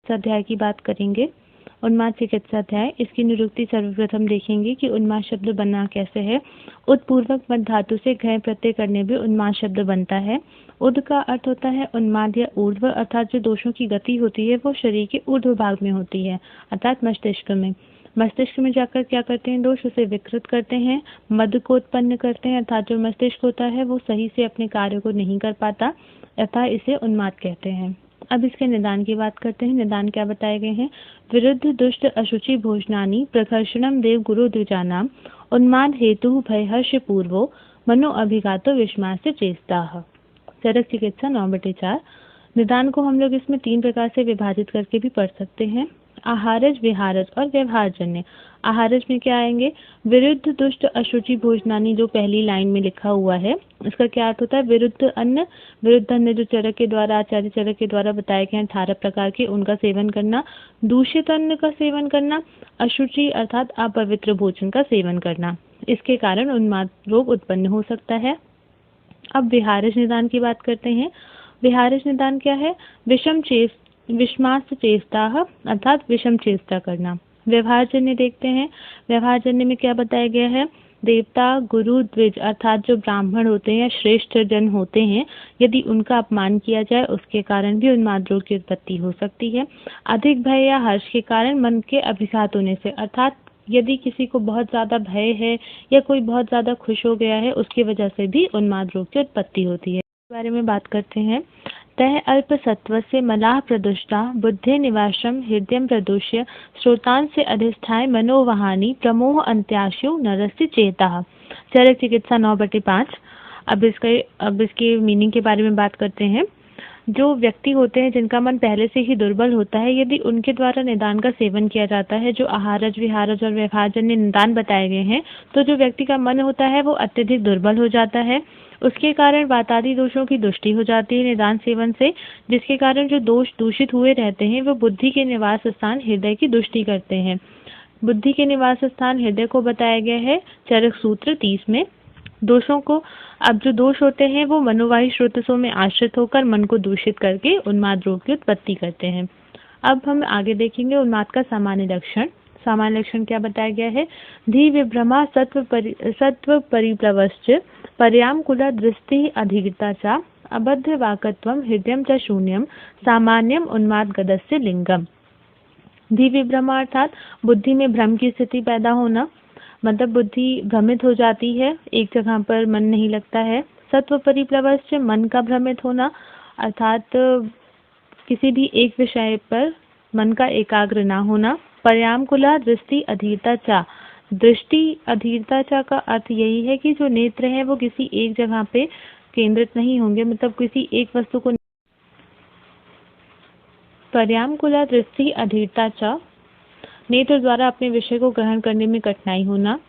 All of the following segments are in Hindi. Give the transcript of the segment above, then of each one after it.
अध्याय की बात करेंगे। उन्माद चिकित्सा अध्याय। इसकी निरुक्ति सर्वप्रथम देखेंगे कि उन्माद शब्द बना कैसे है। उत्पूर्वक मद धातु से घय प्रत्यय करने भी उन्माद शब्द बनता है। उद का अर्थ होता है उन्माद या ऊर्ध्व, अर्थात जो दोषों की गति होती है वो शरीर के ऊर्ध्व भाग में होती है, अर्थात मस्तिष्क में। मस्तिष्क में जाकर क्या करते हैं दोष, उसे विकृत करते हैं, मद को उत्पन्न करते हैं, अर्थात जो मस्तिष्क होता है वो सही से अपने कार्य को नहीं कर पाता, अर्थात इसे उन्माद कहते हैं। अब इसके निदान की बात करते हैं। निदान क्या बताए गए हैं। विरुद्ध दुष्ट अशुचि भोजनानी प्रकर्षणम देव गुरु द्विजानाम उन्माद हेतु भयहर्ष पूर्वो मनो अभिघातो विस्मास्य चेष्टाः। चरक चिकित्सा 9/4। निदान को हम लोग इसमें 3 प्रकार से विभाजित करके भी पढ़ सकते हैं। आहारज, विहारज और व्यवहारजन्य। आहारज में क्या आएंगे, विरुद्ध दुष्ट अशुचि भोजनानी, जो पहली लाइन में लिखा हुआ है इसका क्या अर्थ होता है, विरुद्ध अन्न। विरुद्ध अन्न जो चरक के द्वारा, आचार्य चरक के द्वारा बताए गए हैं 18 प्रकार के, उनका सेवन करना। दूषित अन्न का सेवन करना। अशुचि अर्थात अपवित्र भोजन का सेवन करना, इसके कारण उन्माद रोग उत्पन्न हो सकता है। अब विहारज निदान की बात करते हैं। विहारज निदान क्या है, विषमास चेष्टा, अर्थात विषम चेष्टा करना। व्यवहारजन्य देखते हैं। व्यवहारजन्य में क्या बताया गया है, देवता, गुरु, द्विज अर्थात जो ब्राह्मण होते हैं, श्रेष्ठ जन होते हैं, यदि उनका अपमान किया जाए उसके कारण भी उन्माद रोग की उत्पत्ति हो सकती है। अधिक भय या हर्ष के कारण मन के अभिघात होने से, अर्थात यदि किसी को बहुत ज़्यादा भय है या कोई बहुत ज़्यादा खुश हो गया है उसकी वजह से भी उन्माद रोग की उत्पत्ति होती है। इस बारे में बात करते हैं। तह अल्प सत्व से मलाह प्रदुष्टा बुद्धे निवासम हृदय प्रदुष्य श्रोतान से अधिष्ठाय मनोवहानी प्रमोह अंत्याशु नरस्य चेता। चरक चिकित्सा 9/5। अब इसके मीनिंग के बारे में बात करते हैं। जो व्यक्ति होते हैं जिनका मन पहले से ही दुर्बल होता है, यदि उनके द्वारा निदान का सेवन किया जाता है, जो आहारज, विहारज और व्यवहारजन्य निदान बताए गए हैं, तो जो व्यक्ति का मन होता है वो अत्यधिक दुर्बल हो जाता है। उसके कारण वातादि दोषों की दुष्टि हो जाती है निदान सेवन से, जिसके कारण जो दोष दूषित हुए रहते हैं वो बुद्धि के निवास स्थान हृदय की दुष्टि करते हैं। बुद्धि के निवास स्थान हृदय को बताया गया है चरक सूत्र 30 में। दोषों को, अब जो दोष होते हैं वो मनोवाही स्रोतों में आश्रित होकर मन को दूषित करके उन्माद रोग की उत्पत्ति करते हैं। अब हम आगे देखेंगे उन्माद का सामान्य लक्षण। सामान्य लक्षण क्या बताया गया है, धी विभ्रमा सत्व परिप्लवश्च पर्यामकुला दृष्टि अधिगता च अबद्ध वाकत्वम हृदयम च शून्यम सामान्यम उन्माद गदस्य लिंगम। धी विभ्रमा अर्थात बुद्धि में भ्रम की स्थिति पैदा होना, मतलब बुद्धि भ्रमित हो जाती है, एक जगह पर मन नहीं लगता है। सत्व परिप्लवश्च मन का भ्रमित होना, अर्थात किसी भी एक विषय पर मन का एकाग्र ना होना। पर्यामकुला दृष्टि अधीरता चा, दृष्टि अधीरता चा का अर्थ यही है कि जो नेत्र है वो किसी एक जगह पे केंद्रित नहीं होंगे, मतलब किसी एक वस्तु को। पर्यामकुला दृष्टि अधीरता चा, नेत्र द्वारा अपने विषय को ग्रहण करने में कठिनाई होना।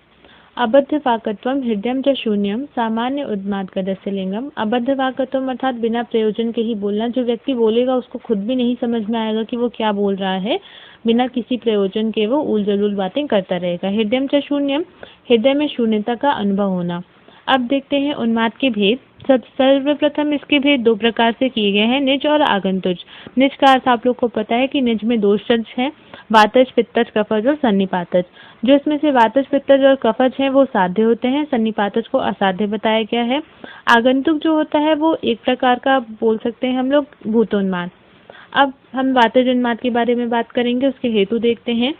अबद्ध वाकत्वम हृदयम च शून्यम सामान्य उन्माद गदस्य लिंगम। अबद्ध वाकत्वम अर्थात बिना प्रयोजन के ही बोलना, जो व्यक्ति बोलेगा उसको खुद भी नहीं समझ में आएगा कि वो क्या बोल रहा है, बिना किसी प्रयोजन के वो उल जलूल बातें करता रहेगा। हृदयम च शून्यम, हृदय में शून्यता का अनुभव होना। अब देखते हैं उन्माद के भेद। सर्वप्रथम इसके भेद 2 प्रकार से किए गए हैं, निज और आगंतुज। निज का अर्थ आप लोग को पता है कि निज में 2 शब्द हैं, वातज, पित्तज, कफज और सन्निपातज। जो इसमें से वातज, पित्तज और कफज हैं वो साध्य होते हैं, सन्निपातज को असाध्य बताया गया है। आगंतुक जो होता है वो एक प्रकार का बोल सकते हैं हम लोग भूतोन्माद। अब हम वातज उन्माद के बारे में बात करेंगे, उसके हेतु देखते हैं।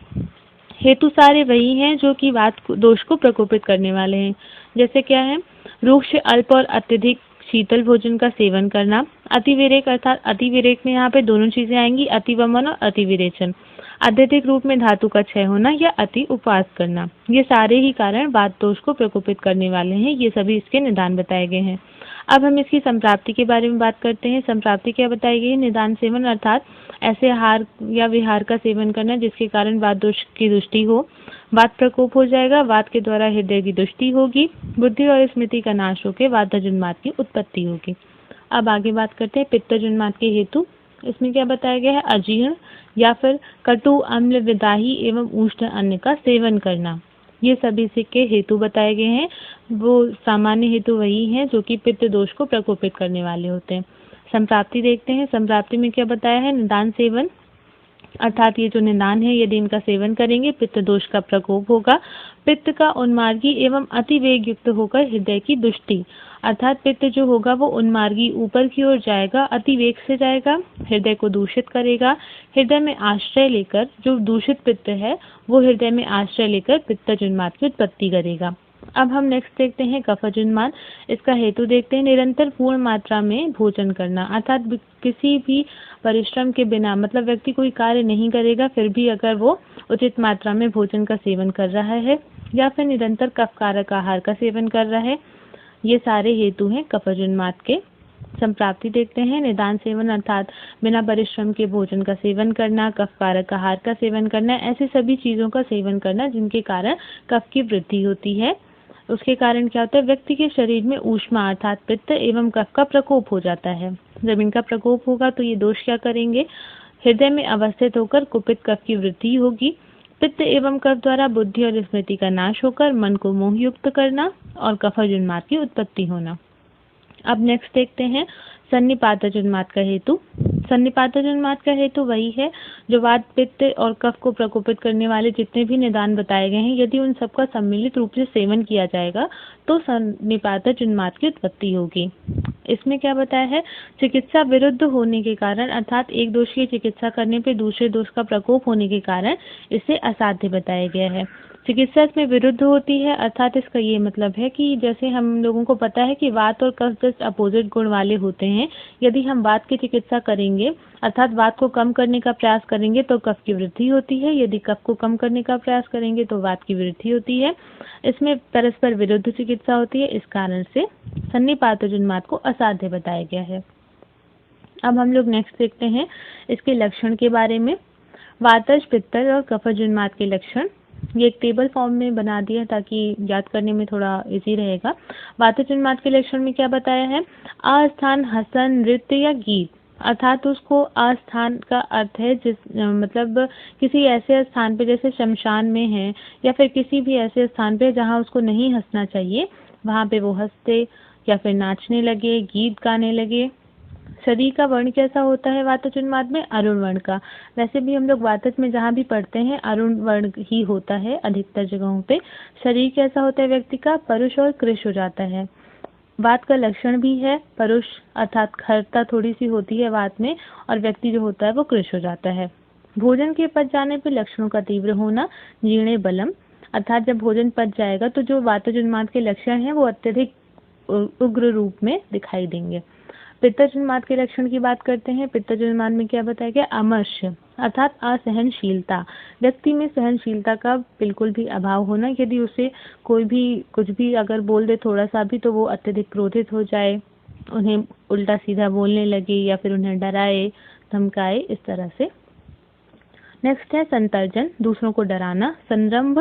हेतु सारे वही हैं जो कि वात दोष को प्रकोपित करने वाले हैं। जैसे क्या है, रूक्ष, अल्प और अत्यधिक शीतल भोजन का सेवन करना। अतिविरेक अर्थात अतिविरेक में यहाँ पे दोनों चीजें आएंगी, अतिवमन और अतिविरेचन। अत्यधिक रूप में धातु का क्षय होना या अति उपवास करना, ये सारे ही कारण वात दोष को प्रकोपित करने वाले हैं। ये सभी इसके निदान बताए गए हैं। अब हम इसकी संप्राप्ति के बारे में बात करते हैं। संप्राप्ति क्या बताई गई है, निदान सेवन अर्थात ऐसे आहार या विहार का सेवन करना जिसके कारण वात दोष की दुष्टि हो, वात प्रकोप हो जाएगा, वात के द्वारा हृदय की दुष्टि होगी, बुद्धि और स्मृति का नाश होकर वातज उन्माद की उत्पत्ति होगी। अब आगे बात करते हैं पित्तज उन्माद के हेतु। इसमें क्या बताया गया है, अजीर्ण या फिर कटु, अम्ल, विदाही एवं उष्ण अन्न का सेवन करना, ये सभी के हेतु बताए गए हैं। वो सामान्य हेतु वही हैं जो कि पित्त दोष को प्रकोपित करने वाले होते हैं। संप्राप्ति देखते हैं। संप्राप्ति में क्या बताया है, निदान सेवन अर्थात ये जो निदान है, यदि इनका सेवन करेंगे पित्त दोष का प्रकोप होगा। पित्त का उन्मार्गी एवं अतिवेग युक्त होकर हृदय की दुष्टि, अर्थात पित्त जो होगा वो उन्मार्गी ऊपर की ओर जाएगा, अतिवेग से जाएगा, हृदय को दूषित करेगा। हृदय में आश्रय लेकर जो दूषित पित्त है वो हृदय में आश्रय लेकर पित्तज उन्माद की उत्पत्ति करेगा। अब हम नेक्स्ट देखते हैं कफज उन्माद। इसका हेतु देखते हैं। निरंतर पूर्ण मात्रा में भोजन करना, अर्थात किसी भी परिश्रम के बिना, मतलब व्यक्ति कोई कार्य नहीं करेगा फिर भी अगर वो उचित मात्रा में भोजन का सेवन कर रहा है या फिर निरंतर कफकारक आहार का सेवन कर रहा है, ये सारे हेतु हैं कफज उन्माद के। संप्राप्ति देखते हैं। निदान सेवन अर्थात बिना परिश्रम के भोजन का सेवन करना, कफकारक आहार का सेवन करना, ऐसी सभी चीजों का सेवन करना जिनके कारण कफ की वृद्धि होती है। उसके कारण क्या होता है, व्यक्ति के शरीर में ऊष्मा अर्थात पित्त एवं कफ का प्रकोप हो जाता है। जब इनका प्रकोप होगा तो ये दोष क्या करेंगे, हृदय में अवस्थित होकर कुपित कफ की वृद्धि होगी। पित्त एवं कफ द्वारा बुद्धि और स्मृति का नाश होकर मन को मोहयुक्त करना और कफज उन्माद की उत्पत्ति होना। अब नेक्स्ट देखते हैं सन्निपातज उन्माद का हेतु। सन्निपातज उन्माद का हेतु वही है जो वात, पित्त और कफ को प्रकोपित करने वाले जितने भी निदान बताए गए हैं, यदि उन सबका सम्मिलित रूप से सेवन किया जाएगा तो सन्निपातज उन्माद की उत्पत्ति होगी। इसमें क्या बताया है, चिकित्सा विरुद्ध होने के कारण अर्थात एक दोष की चिकित्सा करने पे दूसरे दोष का प्रकोप होने के कारण इसे असाध्य बताया गया है। चिकित्सा इसमें विरुद्ध होती है, अर्थात इसका ये मतलब है कि जैसे हम लोगों को पता है कि वात और कफ जस्ट अपोजिट गुण वाले होते हैं। यदि हम वात की चिकित्सा करेंगे अर्थात वात को कम करने का प्रयास करेंगे तो कफ की वृद्धि होती है, यदि कफ को कम करने का प्रयास करेंगे तो वात की वृद्धि होती है। इसमें परस्पर विरुद्ध चिकित्सा होती है, इस कारण से सन्निपातज उन्माद को असाध्य बताया गया है। अब हम लोग नेक्स्ट देखते हैं इसके लक्षण के बारे में। वातज, पित्तज और कफज उन्माद के लक्षण ये एक टेबल फॉर्म में बना दिया ताकि याद करने में थोड़ा इजी रहेगा। वातज उन्माद के लक्षण में क्या बताया है, अस्थान, हसन, नृत्य या गीत, अर्थात उसको अस्थान का अर्थ है जिस मतलब किसी ऐसे स्थान पे जैसे शमशान में है या फिर किसी भी ऐसे स्थान पे जहाँ उसको नहीं हंसना चाहिए वहाँ पे वो हंसते या फिर नाचने लगे, गीत गाने लगे। शरीर का वर्ण कैसा होता है वातज उन्माद में, अरुण वर्ण का। वैसे भी हम लोग वातज में जहाँ भी पढ़ते हैं अरुण वर्ण ही होता है अधिकतर जगहों पे। शरीर कैसा होता है व्यक्ति का, परुष और कृश हो जाता है। वात का लक्षण भी है परुष अर्थात खरता थोड़ी सी होती है वात में और व्यक्ति जो होता है वो कृश हो जाता है। भोजन के पच जाने पर लक्षणों का तीव्र होना, जीर्णे बलम, अर्थात जब भोजन पच जाएगा तो जो वातज उन्माद के लक्षण हैं वो अत्यधिक उग्र रूप में दिखाई देंगे। पित्तज उन्माद के लक्षण की बात करते हैं। पित्तज उन्माद में क्या बताया गया, अमर्ष अर्थात असहनशीलता, व्यक्ति में सहनशीलता का बिल्कुल भी अभाव होना। यदि उसे कोई भी कुछ भी अगर बोल दे थोड़ा सा भी तो वो अत्यधिक क्रोधित हो जाए, उन्हें उल्टा सीधा बोलने लगे या फिर उन्हें डराए धमकाए, इस तरह से। नेक्स्ट है संतर्जन, दूसरों को डराना। संरंभ,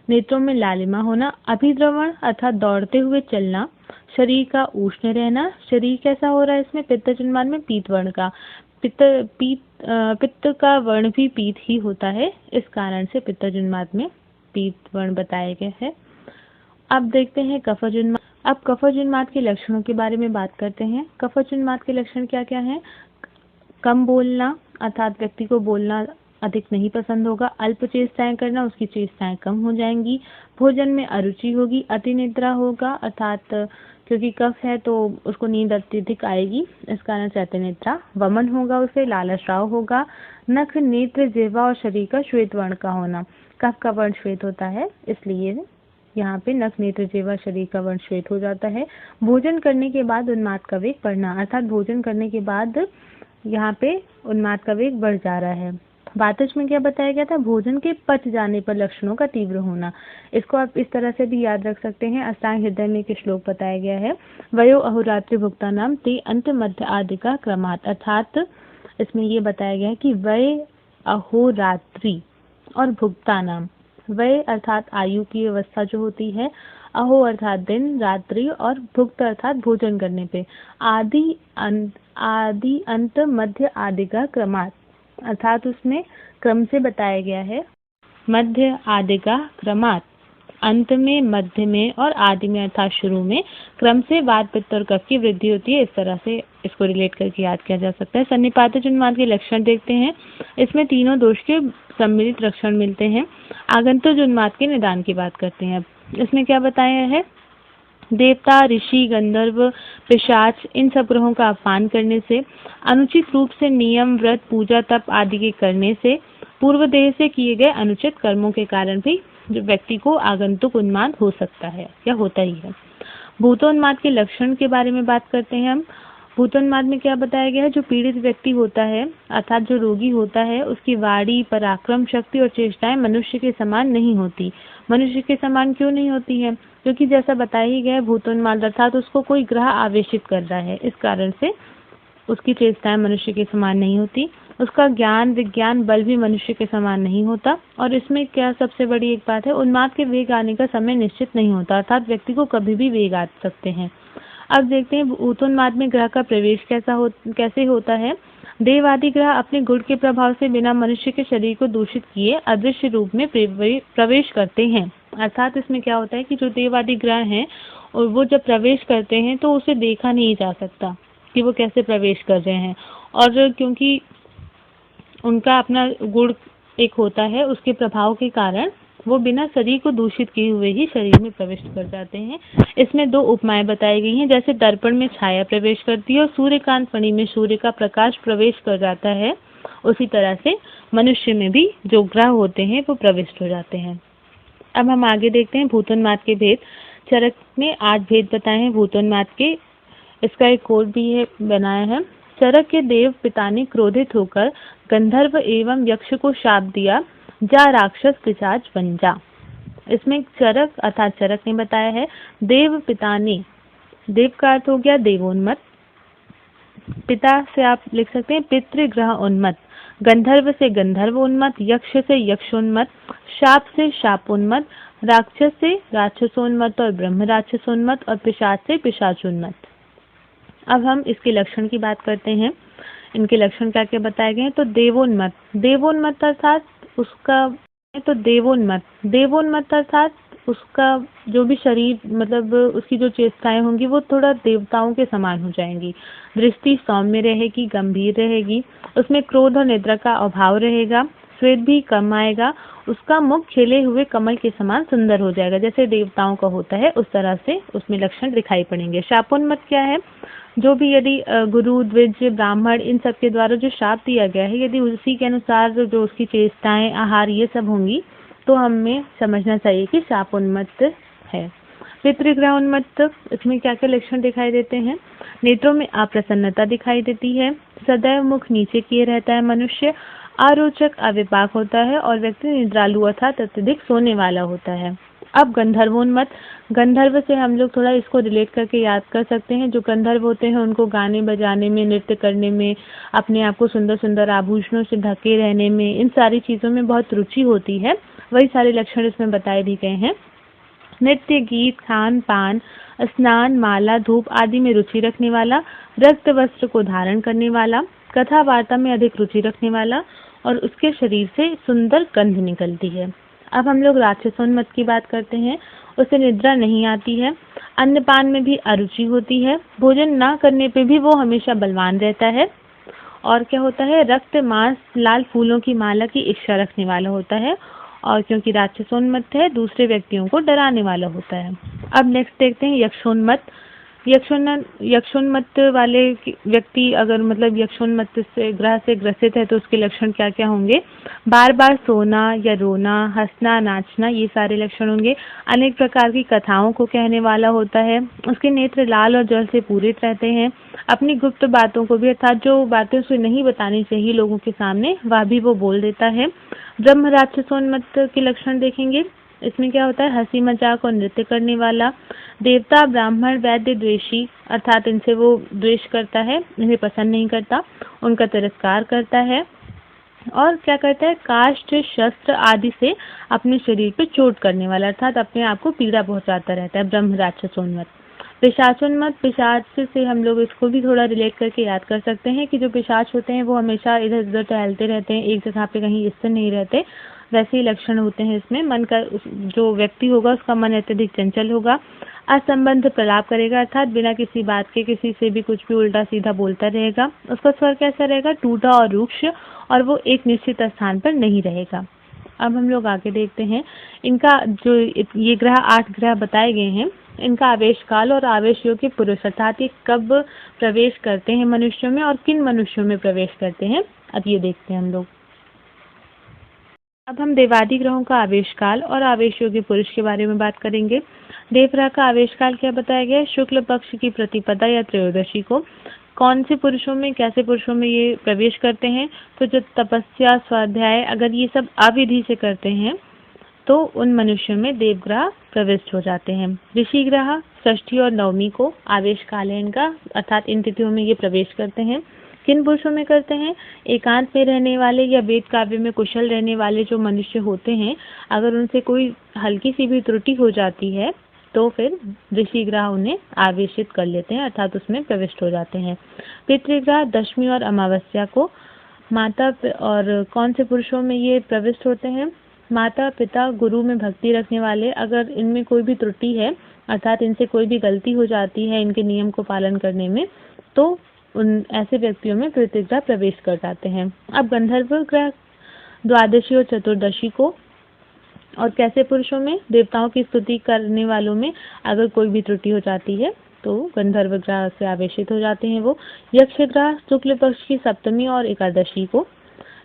नेत्रों में लालिमा होना। अभिद्रवण अर्थात दौड़ते हुए चलना। शरीर का उष्ण रहना, शरीर कैसा हो रहा है इसमें, पित्तज उन्माद में पीत वर्ण का। पित्त का वर्ण भी पीत ही होता है, इस कारण से पित्तज उन्माद में पीत वर्ण बताया गया है। अब देखते हैं कफज उन्माद। अब कफज उन्माद के लक्षणों के बारे में बात करते हैं। कफज उन्माद के लक्षण क्या क्या हैं, कम बोलना अर्थात व्यक्ति को बोलना अधिक नहीं पसंद होगा। अल्प चेष्टाएं करना, उसकी चेष्टाएं कम हो जाएंगी। भोजन में अरुचि होगी। अति निद्रा होगा अर्थात क्योंकि कफ है तो उसको नींद अत्यधिक आएगी, इस कारण से अति निद्रा। वमन होगा उसे, लालश्राव होगा। नख, नेत्र, जिह्वा और शरीर का श्वेत वर्ण का होना, कफ का वर्ण श्वेत होता है इसलिए यहाँ पे नख, नेत्र, जिह्वा, शरीर का वर्ण श्वेत हो जाता है। भोजन करने के बाद उन्माद का वेग बढ़ना, अर्थात भोजन करने के बाद यहाँ पे उन्माद का वेग बढ़ जा रहा है। वातज में क्या बताया गया था, भोजन के पच जाने पर लक्षणों का तीव्र होना। इसको आप इस तरह से भी याद रख सकते हैं। अष्टांग हृदय में एक श्लोक बताया गया है, वयो अहोरात्रि भुक्ता नाम ते अंत मध्य आदि का क्रमात्, अर्थात इसमें ये बताया गया है कि वय, अहोरात्रि और भुक्ता नाम, वय अर्थात आयु की अवस्था जो होती है, अहो अर्थात दिन, रात्रि और भुक्त अर्थात भोजन करने पे, आदि अंत मध्य आदि का क्रमात्, अर्थात उसमें क्रम से बताया गया है। मध्य आदि का क्रमात् अंत में, मध्य में और आदि में अर्थात शुरू में क्रम से वात, पित्त और कफ की वृद्धि होती है। इस तरह से इसको रिलेट करके याद किया जा सकता है। सन्निपातज उन्माद के लक्षण देखते हैं। इसमें तीनों दोष के सम्मिलित लक्षण मिलते हैं। आगंतुक उन्माद के निदान की बात करते हैं। इसमें क्या बताया है? देवता, ऋषि, गंधर्व, पिशाच इन सब ग्रहों का अपमान करने से, अनुचित रूप से नियम, व्रत, पूजा, तप आदि के करने से, पूर्व देह से किए गए अनुचित कर्मों के कारण भी जो व्यक्ति को आगंतुक उन्माद हो सकता है या होता ही है। भूतोन्माद के लक्षण के बारे में बात करते हैं हम। भूतोन्माद में क्या बताया गया है? जो पीड़ित व्यक्ति होता है अर्थात जो रोगी होता है, उसकी वाणी, पराक्रम शक्ति और चेष्टाएं मनुष्य के समान नहीं होती। मनुष्य के समान क्यों नहीं होती है? क्योंकि जैसा बताया ही गया है, भूतोन्माद अर्थात उसको कोई ग्रह आवेशित कर रहा है, इस कारण से उसकी चेष्टाएं मनुष्य के समान नहीं होती। उसका ज्ञान, विज्ञान, बल भी मनुष्य के समान नहीं होता। और इसमें क्या सबसे बड़ी एक बात है, उन्माद के वेग आने का समय निश्चित नहीं होता, अर्थात व्यक्ति को कभी भी वेग आ सकते हैं। अब देखते हैं भूतोन्माद में ग्रह का प्रवेश कैसे होता है। देव आदि ग्रह अपने गुण के प्रभाव से बिना मनुष्य के शरीर को दूषित किए अदृश्य रूप में प्रवेश करते हैं। अर्थात इसमें क्या होता है कि जो देव आदि ग्रह हैं और वो जब प्रवेश करते हैं तो उसे देखा नहीं जा सकता कि वो कैसे प्रवेश कर रहे हैं। और क्योंकि उनका अपना गुण एक होता है, उसके प्रभाव के कारण वो बिना शरीर को दूषित किए हुए ही शरीर में प्रविष्ट कर जाते हैं। इसमें दो उपमाएं बताई गई हैं। जैसे दर्पण में छाया प्रवेश करती है और सूर्यकांत मणि में सूर्य का प्रकाश प्रवेश कर जाता है, उसी तरह से मनुष्य में भी जो ग्रह होते हैं वो प्रविष्ट हो जाते हैं। अब हम आगे देखते हैं भूतोन्माद के भेद। चरक ने 8 भेद बताए हैं भूतोन्माद के। इसका एक कोड भी है बनाया है। चरक के देव पिता ने क्रोधित होकर गंधर्व एवं यक्ष को शाप दिया, जा राक्षस पिशाच बन जा। इसमें चरक अर्थात चरक ने बताया है, देव पिता ने, देव का अर्थ हो गया देवोन्मत, पिता से आप लिख सकते हैं पितृग्रह उन्मत, गंधर्व से गंधर्व उन्मत, यक्ष से यक्षोन्मत, शाप से शापोन्मत, राक्षस से राक्षसोन्मत और ब्रह्म राक्षसोन्मत और पिशाच से पिशाचोन्मत। अब हम इसके लक्षण की बात करते हैं। इनके लक्षण क्या क्या बताए गए हैं? तो देवोन्मत, देवोन्मत अर्थात उसका तो देवोन्मत अर्थात उसका जो भी शरीर मतलब उसकी जो चेष्टाएं होंगी वो थोड़ा देवताओं के समान हो जाएंगी। दृष्टि सौम्य रहेगी, गंभीर रहेगी, उसमें क्रोध और निद्रा का अभाव रहेगा, श्वेत भी कम आएगा, उसका मुख खिले हुए कमल के समान सुंदर हो जाएगा, जैसे देवताओं का होता है उस तरह से उसमें लक्षण दिखाई पड़ेंगे। शापोन्मत क्या है? जो भी यदि गुरु, द्विज, ब्राह्मण इन सब के द्वारा जो शाप दिया गया है, यदि उसी के अनुसार जो उसकी चेष्टाएं, आहार ये सब होंगी तो हमें समझना चाहिए कि शापोन्मत है। पितृग्रह उन्मत्त, इसमें क्या क्या लक्षण दिखाई देते हैं? नेत्रों में अप्रसन्नता दिखाई देती है, सदैव मुख नीचे किए रहता है मनुष्य, अरोचक अविपाक होता है और व्यक्ति निद्रालु अर्थात अत्यधिक सोने वाला होता है। अब गंधर्वोन्मत, गंधर्व से हम लोग थोड़ा इसको रिलेट करके याद कर सकते हैं। जो गंधर्व होते हैं उनको गाने बजाने में, नृत्य करने में, अपने आप को सुंदर सुंदर आभूषणों से ढके रहने में, इन सारी चीज़ों में बहुत रुचि होती है। वही सारे लक्षण इसमें बताए भी गए हैं। नृत्य, गीत, खान पान, स्नान, माला, धूप आदि में रुचि रखने वाला, रक्त वस्त्र को धारण करने वाला, कथा वार्ता में अधिक रुचि रखने वाला और उसके शरीर से सुंदर गंध निकलती है। अब हम लोग राक्षसोन्मत की बात करते हैं। उसे निद्रा नहीं आती है, अन्नपान में भी अरुचि होती है, भोजन ना करने पे भी वो हमेशा बलवान रहता है और क्या होता है, रक्त, मांस, लाल फूलों की माला की इच्छा रखने वाला होता है और क्योंकि राक्षसोन्मत है दूसरे व्यक्तियों को डराने वाला होता है। अब नेक्स्ट देखते हैं यक्षोन्मत। यक्षोन्मत वाले व्यक्ति अगर मतलब यक्षोन्मत से ग्रह से ग्रसित है तो उसके लक्षण क्या क्या होंगे? बार बार सोना या रोना, हंसना, नाचना, ये सारे लक्षण होंगे। अनेक प्रकार की कथाओं को कहने वाला होता है, उसके नेत्र लाल और जल से पूरित रहते हैं, अपनी गुप्त बातों को भी अर्थात जो बातें उसे नहीं बतानी चाहिए लोगों के सामने वह भी वो बोल देता है। ब्रह्म राक्षसोन्मत के लक्षण देखेंगे। इसमें क्या होता है? हंसी मजाक और नृत्य करने वाला, देवता, ब्राह्मण, वैद्य द्वेषी अर्थात इनसे वो द्वेष करता है, इन्हें पसंद नहीं करता, उनका तिरस्कार करता है और क्या करता है? काष्ठ, शस्त्र आदि से अपने शरीर पे चोट करने वाला अर्थात अपने आप को पीड़ा पहुंचाता रहता है। ब्रह्म राक्षसोन्मत। पिशाचोन्मत, पिशाच से हम लोग इसको भी थोड़ा रिलेट करके याद कर सकते हैं कि जो पिशाच होते हैं वो हमेशा इधर उधर टहलते रहते हैं, एक जगह पे कहीं स्थिर नहीं रहते, वैसे ही लक्षण होते हैं इसमें। मन का जो व्यक्ति होगा उसका मन अत्यधिक चंचल होगा, असंबद्ध प्रलाप करेगा अर्थात बिना किसी बात के किसी से भी कुछ भी उल्टा सीधा बोलता रहेगा। उसका स्वर कैसा रहेगा? टूटा और रूक्ष, और वो एक निश्चित स्थान पर नहीं रहेगा। अब हम लोग आगे देखते हैं इनका जो ये ग्रह 8 ग्रह बताए गए हैं, इनका आवेश काल और आवेश योग्य पुरुष अर्थात ये कब प्रवेश करते हैं मनुष्यों में और किन मनुष्यों में प्रवेश करते हैं, अब ये देखते हैं हम लोग। अब हम देवादि ग्रहों का आवेश काल और आवेश योग्य पुरुष के बारे में बात करेंगे। देव ग्रह का आवेश काल क्या बताया गया है? शुक्ल पक्ष की प्रतिपदा या त्रयोदशी को। कौन से पुरुषों में, कैसे पुरुषों में ये प्रवेश करते हैं? तो जो तपस्या, स्वाध्याय अगर ये सब अविधि से करते हैं तो उन मनुष्यों में देवग्रह प्रविष्ट हो जाते हैं। ऋषि ग्रह षष्ठी और नवमी को आवेश काल है इनका, अर्थात इन तिथियों में ये प्रवेश करते हैं। किन पुरुषों में करते हैं? एकांत में रहने वाले या वेद काव्य में कुशल रहने वाले जो मनुष्य होते हैं, अगर उनसे कोई हल्की सी भी त्रुटि हो जाती है तो फिर ऋषि ग्रह उन्हें आवेशित कर लेते हैं अर्थात उसमें प्रविष्ट हो जाते हैं। पितृग्रह दशमी और अमावस्या को। माता और कौन से पुरुषों में ये प्रविष्ट होते हैं? माता पिता गुरु में भक्ति रखने वाले, अगर इनमें कोई भी त्रुटि है अर्थात इनसे कोई भी गलती हो जाती है इनके नियम को पालन करने में, तो उन ऐसे व्यक्तियों में पितृग्रह प्रवेश कर जाते हैं। अब गंधर्व ग्रह द्वादशी और चतुर्दशी को, और कैसे पुरुषों में? देवताओं की स्तुति करने वालों में अगर कोई भी त्रुटि हो जाती है तो गंधर्व ग्रह से आवेशित हो जाते हैं वो। यक्ष ग्रह शुक्ल पक्ष की सप्तमी और एकादशी को।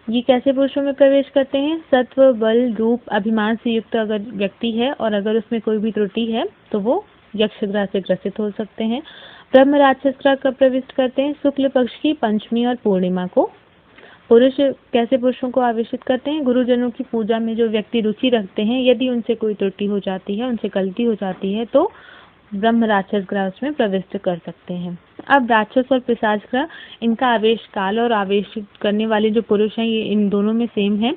ये कैसे पुरुषों में प्रवेश करते हैं? सत्व, बल, रूप, अभिमान से युक्त अगर व्यक्ति है और अगर उसमें कोई भी त्रुटि है तो वो यक्ष ग्रह से ग्रसित हो सकते हैं। ब्रह्म राक्षस ग्रह कब प्रविष्ट करते हैं? शुक्ल पक्ष की पंचमी और पूर्णिमा को। पुरुष कैसे पुरुषों को आवेशित करते हैं? गुरुजनों की पूजा में जो व्यक्ति रुचि रखते हैं, यदि उनसे कोई त्रुटि हो जाती है, उनसे गलती हो जाती है तो ब्रह्म राक्षस ग्रह उसमें प्रविष्ट कर सकते हैं। अब राक्षस और पिशाच ग्रह, इनका आवेश काल और आवेश करने वाले जो पुरुष हैं ये इन दोनों में सेम है।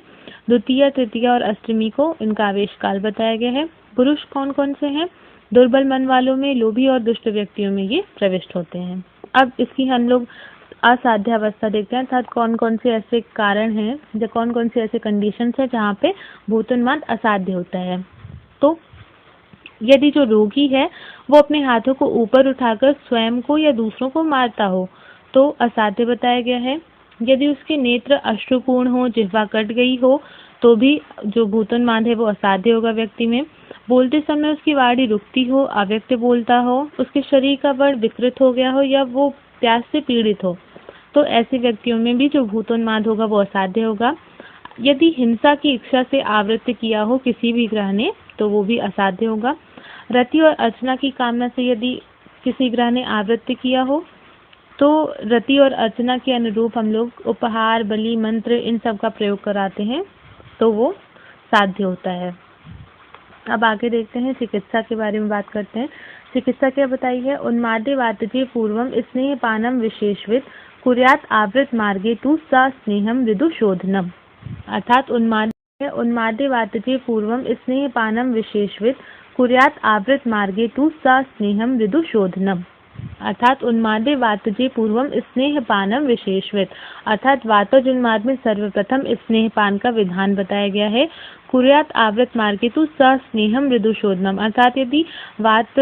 द्वितीय, तृतीय और अष्टमी को इनका आवेश काल बताया गया है। पुरुष कौन कौन से हैं? दुर्बल मन वालों में, लोभी और दुष्ट व्यक्तियों में ये प्रविष्ट होते हैं। अब इसकी हम लोग असाध्य अवस्था देखते हैं अर्थात कौन कौन से ऐसे कारण हैं या कौन कौन से ऐसे कंडीशंस है जहाँ पे भूतोन्माद असाध्य होता है। तो यदि जो रोगी है वो अपने हाथों को ऊपर उठाकर स्वयं को या दूसरों को मारता हो तो असाध्य बताया गया है। यदि उसके नेत्र अश्रुपूर्ण हो, जिह्वा कट गई हो तो भी जो भूतोन्माद है वो असाध्य होगा व्यक्ति में। बोलते समय उसकी वाणी रुकती हो, अव्यक्त बोलता हो, उसके शरीर का वर्ण विकृत हो गया हो या वो प्यास से पीड़ित हो, तो ऐसे व्यक्तियों में भी जो भूतोन्माद होगा वो असाध्य होगा। यदि हिंसा की इच्छा से आवृत्त किया हो किसी भी ग्रह ने तो वो भी असाध्य होगा। रति और अर्चना की कामना से यदि किसी ग्रह ने आवृत्त किया हो तो रति और अर्चना के अनुरूप हम लोग उपहार, बलि, मंत्र इन सब का प्रयोग कराते हैं तो वो साध्य होता है। अब आगे देखते हैं चिकित्सा के बारे में बात करते हैं। चिकित्सा क्या बताई है? उन्मादे वातजे पूर्वम स्नेह पानम विशेषवित कुर्यात आवृत मार्गे तु सा स्नेहम विदु शोधनम। अर्थात उन्मादे वातजे पूर्वम स्नेह पानम विशेषवित कुर्यात आवृत मार्गे तु सा स्नेहम विदु शोधनम। अर्थात उन्मादे वातजे पूर्वम स्नेह पानम विशेषवित, अर्थात वातज उन्माद में सर्वप्रथम स्नेह पान का विधान बताया गया है। कुर्यात आवृत मार्गे तु सा स्नेहम मृदु शोधनम, अर्थात यदि वात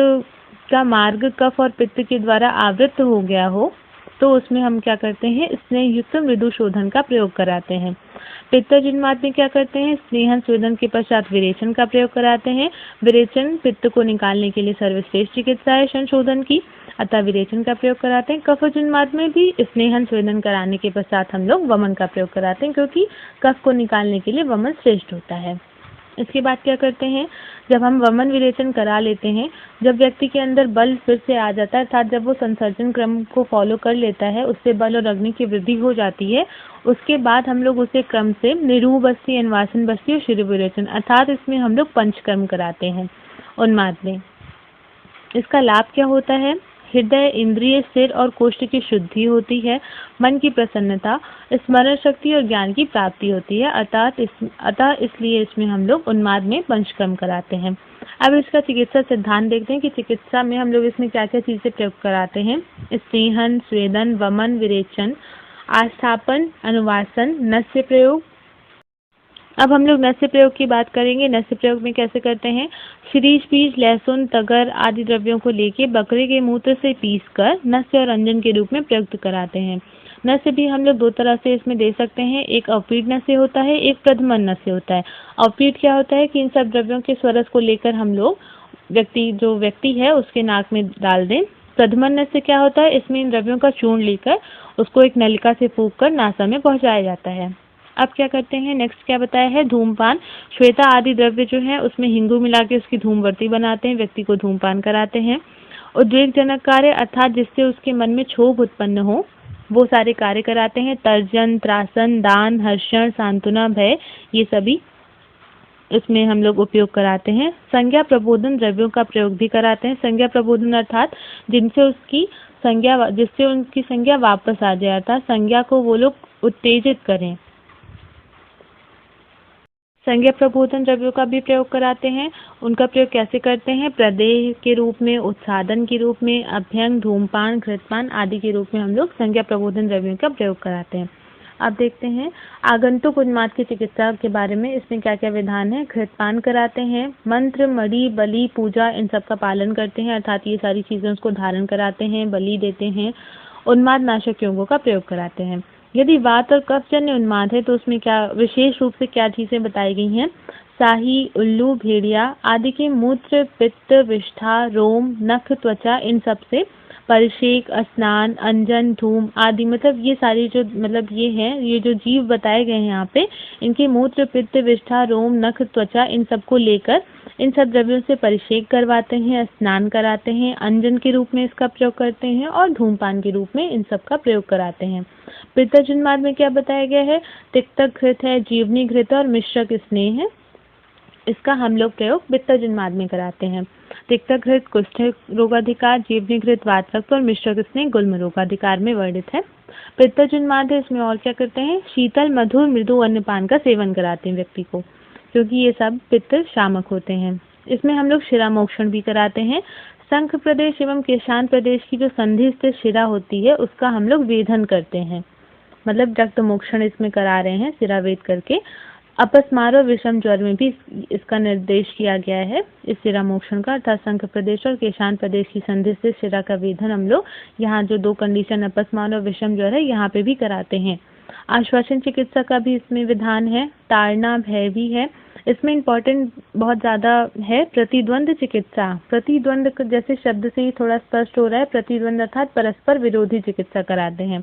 का मार्ग कफ और पित्त के द्वारा आवृत हो गया हो तो उसमें हम क्या करते हैं? स्नेह युक्त मृदु शोधन का प्रयोग कराते हैं। पित्तज उन्माद में क्या करते हैं? स्नेहन स्वेदन के पश्चात विरेचन का प्रयोग कराते हैं। विरेचन पित्त को निकालने के लिए सर्वश्रेष्ठ चिकित्सा है संशोधन की, अतः विरेचन का प्रयोग कराते हैं। कफज उन्माद में भी स्नेहन स्वेदन कराने के पश्चात हम लोग वमन का प्रयोग कराते हैं क्योंकि कफ को निकालने के लिए वमन श्रेष्ठ होता है। इसके बाद क्या करते हैं? जब हम वमन विरेचन करा लेते हैं, जब व्यक्ति के अंदर बल फिर से आ जाता है अर्थात जब वो संसर्जन क्रम को फॉलो कर लेता है, उससे बल और अग्नि की वृद्धि हो जाती है, उसके बाद हम लोग उसे क्रम से निरूह बस्ती, अन्वासन बस्ती और शिर विरेचन अर्थात इसमें हम लोग पंचकर्म कराते हैं उन्माद में। इसका लाभ क्या होता है? हृदय, इंद्रिय, सिर और कोष्ठ की शुद्धि होती है, मन की प्रसन्नता, स्मरण शक्ति और ज्ञान की प्राप्ति होती है। अतः इसलिए इसमें हम लोग उन्माद में पंचकर्म कराते हैं। अब इसका चिकित्सा सिद्धांत देखते हैं कि चिकित्सा में हम लोग इसमें क्या क्या चीजें प्रयोग कराते हैं। स्नेहन, स्वेदन, वमन, विरेचन, आस्थापन, अनुवासन, नस्य प्रयोग, अब हम लोग नस्य प्रयोग की बात करेंगे। नस्य प्रयोग में कैसे करते हैं? शिरीष बीज, लहसुन, तगर आदि द्रव्यों को लेके बकरे के मूत्र से पीसकर नस्य और अंजन के रूप में प्रयुक्त कराते हैं। नस्य भी हम लोग दो तरह से इसमें दे सकते हैं। एक अवपीड नस्य होता है, एक प्रधमन नस्य होता है। अवपीड क्या होता है कि इन सब द्रव्यों के स्वरस को लेकर हम लोग जो व्यक्ति है उसके नाक में डाल दें। प्रधमन नस्य क्या होता है? इसमें इन द्रव्यों का चूर्ण लेकर उसको एक नलिका से फूंक कर नासा में पहुंचाया जाता है। अब क्या करते हैं? नेक्स्ट क्या बताया है? धूमपान। श्वेता आदि द्रव्य जो है उसमें हिंगू मिला के उसकी धूमवर्ती बनाते हैं, व्यक्ति को धूमपान कराते हैं। उद्वेगजनक कार्य अर्थात जिससे उसके मन में क्षोभ उत्पन्न हो वो सारे कार्य कराते हैं। तर्जन, त्रासन, दान, हर्षण, सांत्वना, भय, ये सभी इसमें हम लोग उपयोग कराते हैं। संज्ञा प्रबोधन द्रव्यों का प्रयोग भी कराते हैं। संज्ञा प्रबोधन अर्थात जिससे उनकी संज्ञा वापस आ जाए, अर्थात संज्ञा को वो लोग उत्तेजित करें। संज्ञा प्रबोधन द्रव्यों का भी प्रयोग कराते हैं। उनका प्रयोग कैसे करते हैं? प्रदेह के रूप में, उत्सादन के रूप में, अभ्यंग, धूमपान, घृतपान आदि के रूप में हम लोग संज्ञा प्रबोधन द्रव्यों का प्रयोग कराते हैं। अब देखते हैं आगंतुक उन्माद की चिकित्सा के बारे में। इसमें क्या क्या विधान है? घृतपान कराते हैं, मंत्र, मणि, बलि, पूजा इन सब का पालन करते हैं, अर्थात ये सारी चीजें उसको धारण कराते हैं, बलि देते हैं। उन्माद नाशक यौगों का प्रयोग कराते हैं। यदि वात और कफजन्य उन्माद है तो उसमें क्या विशेष रूप से क्या चीजें बताई गई हैं? साही, उल्लू, भेड़िया आदि के मूत्र, पित्त, विष्ठा, रोम, नख, त्वचा इन सब से परिषेक, स्नान, अंजन, धूम आदि मतलब ये सारी जो ये हैं, ये जो जीव बताए गए हैं यहाँ पे, इनके मूत्र, पित्त, विष्ठा, रोम, नख, त्वचा इन सबको लेकर इन सब द्रव्यों से परिषेक करवाते हैं, स्नान कराते हैं, अंजन के रूप में इसका प्रयोग करते हैं और धूमपान के रूप में इन सब का प्रयोग कराते हैं। पित्तज उन्माद में क्या बताया गया है? तिक्तक घृत है, जीवनी घृत और मिश्रक स्नेह है, इसका हम लोग प्रयोग पित्तज उन्माद में कराते हैं। तिक्तक घृत कुष्ठ रोगाधिकार, जीवनी घृत वातरक्त और मिश्रक स्नेह गुल्म रोगाधिकार में वर्णित है। पित्तज उन्माद है, इसमें और क्या करते हैं? शीतल, मधुर, मृदु अन्नपान का सेवन कराते हैं व्यक्ति को, क्योंकि ये सब पित्त शामक होते हैं। इसमें हम लोग शिरामोक्षण भी कराते हैं। शंख प्रदेश एवं केशांत प्रदेश की जो संधि स्थित शिरा होती है उसका हम लोग वेधन करते हैं, मतलब रक्त मोक्षण इसमें करा रहे हैं शिरावेद करके। अपस्मार और विषम ज्वर में भी इसका निर्देश किया गया है इस शिरा मोक्षण का, अर्थात शंख प्रदेश और केशांत प्रदेश की संधि से शिरा का वेधन हम लोग यहाँ जो दो कंडीशन अपस्मार और विषम ज्वर है यहाँ पे भी कराते हैं। आश्वासन चिकित्सा का भी इसमें विधान है। ताड़ना, भय भी है। इसमें इम्पोर्टेंट बहुत ज़्यादा है प्रतिद्वंद चिकित्सा। प्रतिद्वंद जैसे शब्द से ही थोड़ा स्पष्ट हो रहा है, प्रतिद्वंद अर्थात परस्पर विरोधी चिकित्सा कराते हैं।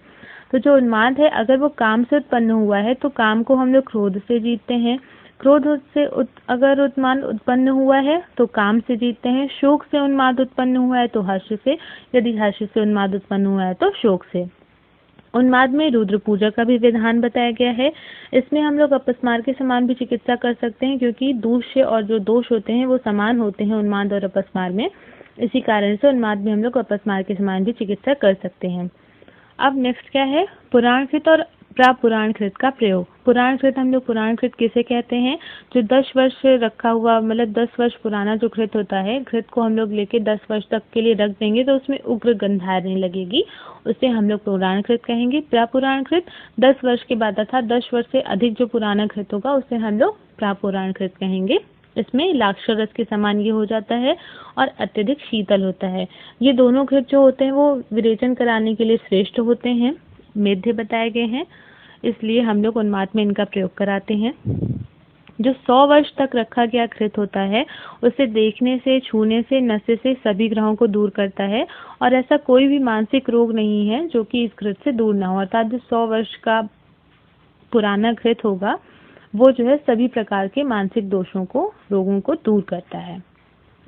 तो जो उन्माद है अगर वो काम से उत्पन्न हुआ है तो काम को हम लोग क्रोध से जीतते हैं। क्रोध से अगर उन्माद उत्पन्न हुआ है तो काम से जीतते हैं। शोक से उन्माद उत्पन्न हुआ है तो हर्ष से, यदि हर्ष से उन्माद उत्पन्न हुआ है तो शोक से। उन्माद में रुद्र पूजा का भी विधान बताया गया है। इसमें हम लोग अपस्मार के समान भी चिकित्सा कर सकते हैं, क्योंकि दूष्य और जो दोष होते हैं वो समान होते हैं उन्माद और अपस्मार में। इसी कारण से उन्माद में हम लोग अपस्मार के समान भी चिकित्सा कर सकते हैं। अब नेक्स्ट क्या है? पुराणकृत और प्रापुराणकृत का प्रयोग। पुराणकृत हम लोग पुराणकृत किसे कहते हैं? जो 10 वर्ष रखा हुआ, मतलब 10 वर्ष पुराना जो घृत होता है, घृत को हम लोग लेके 10 वर्ष तक के लिए रख देंगे तो उसमें उग्र गंध आने लगेगी, उसे हम लोग पुराणकृत कहेंगे। प्रापुराणकृत 10 वर्ष के बाद अर्थात 10 वर्ष से अधिक जो पुराना घृत होगा उसे हम लोग प्रापुराणकृत कहेंगे। इसमें लाक्षरस के समान ये हो जाता है और अत्यधिक शीतल होता है। ये दोनों घृत जो होते हैं वो विरेचन कराने के लिए श्रेष्ठ होते हैं, मेध्य बताए गए हैं, इसलिए हम लोग उन्माद में इनका प्रयोग कराते हैं। जो 100 वर्ष तक रखा गया घृत होता है उसे देखने से, छूने से, नशे से सभी ग्रहों को दूर करता है और ऐसा कोई भी मानसिक रोग नहीं है जो कि इस घृत से दूर ना हो। अर्थात जो 100 वर्ष का पुराना घृत होगा वो जो है सभी प्रकार के मानसिक दोषों को, रोगों को दूर करता है।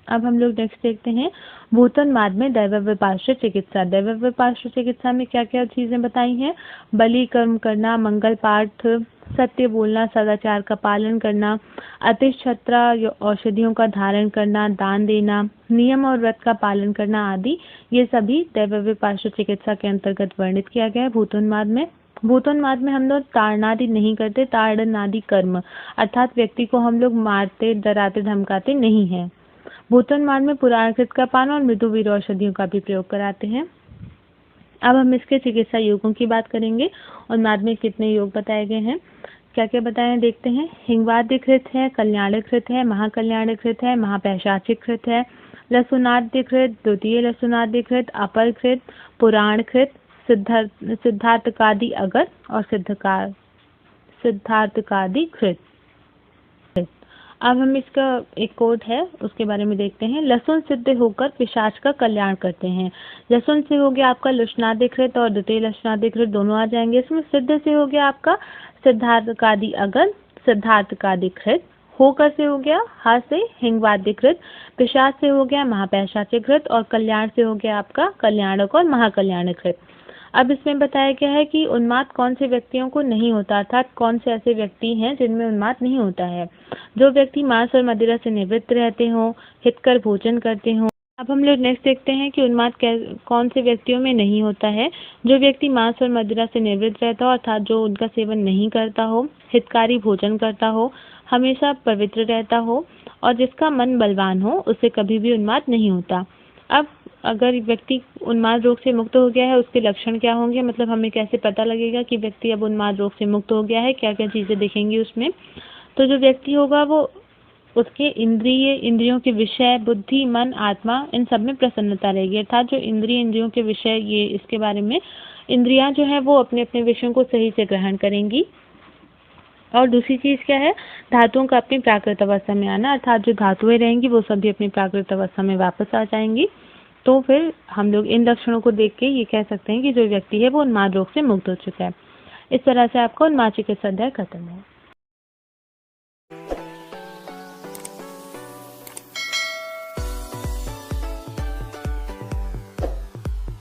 अब हम लोग नेक्स्ट देखते हैं भूतोन्माद में दैवव्यपाश्रय चिकित्सा। दैवव्यपाश्रय चिकित्सा में क्या क्या चीजें बताई हैं? बलि कर्म करना, मंगल पाठ, सत्य बोलना, सदाचार का पालन करना, अतिशत्रा औषधियों का धारण करना, दान देना, नियम और व्रत का पालन करना आदि, ये सभी दैवव्यपाश्रय चिकित्सा के अंतर्गत वर्णित किया गया है भूतोन्माद में। भूतोन्माद में हम लोग ताड़नादि नहीं करते, ताड़नादि कर्म अर्थात व्यक्ति को हम लोग मारते, डराते, धमकाते नहीं हैं। भूतोन्माद में पुराणकृत का पान और मृदुवीर औषधियों का भी प्रयोग कराते हैं। अब हम इसके चिकित्सा योगों की बात करेंगे। उन्माद में कितने योग बताए गए हैं? क्या क्या बताए हैं देखते हैं। हिंगवाद्यकृत है, कल्याणकृत है, महाकल्याणकृत है, महापैशाचिकृत है, लसुनाद्यकृत, द्वितीय लसुनाद्यकृत, अपरकृत, पुराणकृत, सिद्धार्थकादि अगर और सिद्धार्थकादिकृत। अब हम इसका एक कोड है उसके बारे में देखते हैं। लसुन सिद्ध होकर पिशाच का कल्याण करते हैं। लसुन से हो गया आपका लुष्णादिकृत और द्वितीय लक्षणादिकृत दोनों आ जाएंगे इसमें। सिद्ध से हो गया आपका सिद्धार्थकादि अगर, सिद्धार्थकादिकृत। होकर से हो गया हा से हिंगवाद्यकृत, पिशाच से हो गया महापैशाचिकृत और कल्याण से हो गया आपका कल्याणक और महाकल्याणकृत। अब इसमें बताया गया है कि उन्माद कौन से व्यक्तियों को नहीं होता, अर्थात कौन से ऐसे व्यक्ति हैं जिनमें उन्माद नहीं होता है। जो व्यक्ति मांस और मदिरा से निवृत्त रहते हों, हितकर भोजन करते हों। अब हम लोग नेक्स्ट देखते हैं कि उन्माद कौन से व्यक्तियों में नहीं होता है। जो व्यक्ति मांस और मदिरा से निवृत्त रहता हो, अर्थात जो उनका सेवन नहीं करता हो, हितकारी भोजन करता हो, हमेशा पवित्र रहता हो और जिसका मन बलवान हो, उससे कभी भी उन्माद नहीं होता। अब अगर व्यक्ति उन्माद रोग से मुक्त हो गया है, उसके लक्षण क्या होंगे, मतलब हमें कैसे पता लगेगा कि व्यक्ति अब उन्माद रोग से मुक्त हो गया है, क्या क्या चीज़ें देखेंगे उसमें। तो जो व्यक्ति होगा वो उसके इंद्रियों के विषय, बुद्धि, मन, आत्मा, इन सब में प्रसन्नता रहेगी। अर्थात जो इंद्रियों के विषय, ये इसके बारे में इंद्रियां जो है वो अपने अपने विषयों को सही से ग्रहण करेंगी। और दूसरी चीज़ क्या है, धातुओं का अपनी प्राकृत अवस्था में आना, अर्थात जो धातुएं रहेंगी वो सभी अपनी प्राकृत अवस्था में वापस आ जाएंगी। तो फिर हम लोग इन लक्षणों को देख के ये कह सकते हैं कि जो व्यक्ति है वो उन्माद रोग से मुक्त हो चुका है। इस तरह से आपका उन्माद चिकित्सा अध्याय खत्म है।